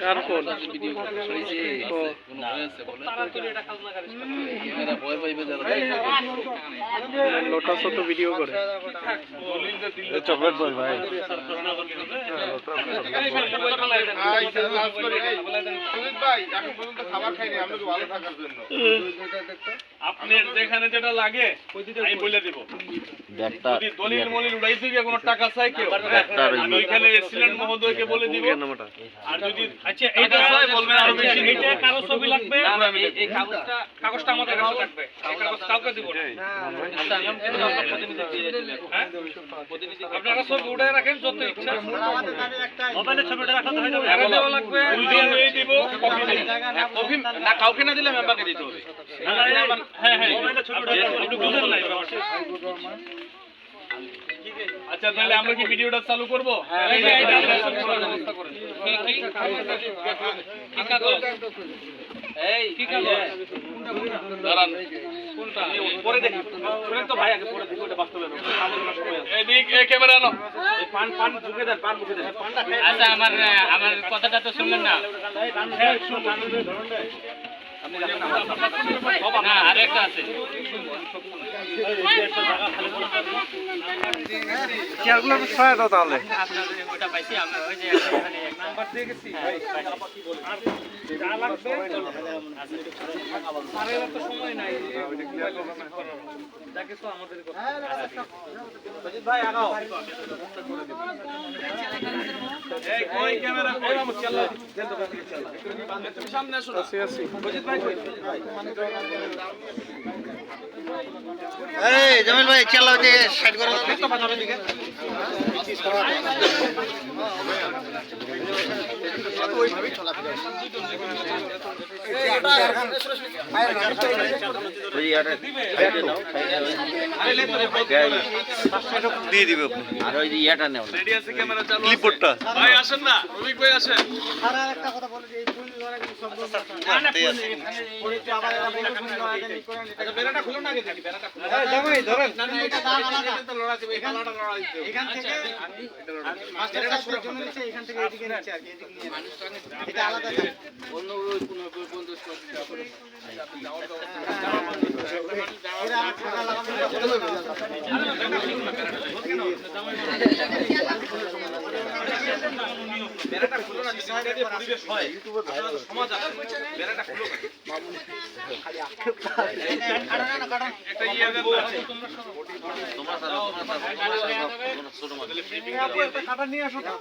কার phone? Lotus তো video করে chocolate বল ভাই। আপনার যেখানে যেটা লাগে আমি বলে দিব। যদি দলিল মলিল উড়াইতে গিয়ে কোনো টাকা চাই কেউ, আমি ওইখানে এসিলেন্ট মহোদয়কে বলে দিব। আর যদি আচ্ছা এইটা চাই বলবেন আরো বেশি, এটা কারো ছবি লাগবে, এই কাগজটা আমাদের কাছে লাগবে, এই কাগজ কাউকে দিব না। আচ্ছা আমি কিন্তু আপনার প্রতিনিধি দিয়ে দিলাম। হ্যাঁ প্রতিনিধি আপনারা ছবি উঠায় রাখেন যত ইচ্ছা, আমাদের দাবি একটাই, মোবাইলে ছবিটা রাখতে হয় না, আগে দেওয়া লাগবে, দুইজন নিয়ে দিব, কপি দিব, কপি না কাউকে না দিলে মেম্বারকে দিতে হবে। হ্যাঁ হ্যাঁ মোবাইলে ছবিটা একটু বুঝেন না। আচ্ছা তাহলে আমরা কি ভিডিওটা চালু করব? এই কি কাগজ দাঁড়ান কোনটা পরে দেখি, শুনেন তো ভাই, আগে পরে দেখি ওটা বাস্তবে এদিক এই ক্যামেরা নাও, এই পান পান ঢুকে দেন, পান মুখে দেন। আচ্ছা আমার কথাটা তো শুনলেন না? হ্যাঁ শুনুন, আপনি না আরেকটা আছে চেয়ারগুলো ছয় দাও তাহলে। আপনাদের ওটা পাইছি আমরা, ওই যে এখানে এক নাম্বার দিয়ে গেছি আর যা লাগবে আরে তো সময় নাই, যা কিছু আমাদের কথা। অজিত ভাই আগাও, এই কই ক্যামেরা কই আমি চল দেন তো চল তুমি সামনে আসো। আসি অজিত ভাই কই? এই জামিল ভাই চালাও যে সাইড করো তো বাজাবে দিকে ওইভাবেই চলাফেরা দিয়ে দিবে আর ওই যে ইয়াটা নেও রেডি আছে ক্যামেরা চালু ক্লিপবোর্ডটা ভাই আসেন না রবিক ভাই আসেন। আর একটা কথা বলে যে এই ফুল ধরা কিন্তু শব্দ না না পরিচয় আবার আচ্ছা বেড়াটা খুলো না আগে দেখি বেড়াটা খুলো। এই জামাই ধরেন না না এটা দাম আলাদা, এটা তো লড়া দিবে, এখানে লড়া দিতে হবে। এখান থেকে মাস্টার সাহেবের জন্য নিচে এখান থেকে এদিকে নিচে আর কি এদিকে নিয়ে এটা আলাদা থাকে অন্য ওই কোন বন্ধু করে এরা টাকা বেড়াটা খুলো না, সাইডে দিয়ে পরিবেশ হয় সমাজ আছে, বেড়াটা খুলো একটা ইয়ে দেন একটা কাটা নিয়ে আসো তো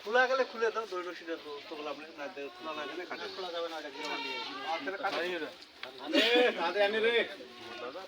খোলা গেলে খুলে দাও, দই রশি দাও তো বলা আপনি না দে, খোলা না গেলে কাটা খোলা যাবে না, এটা কি দিয়ে আর তাহলে কাটা আরে কাদে আনি রে দাদা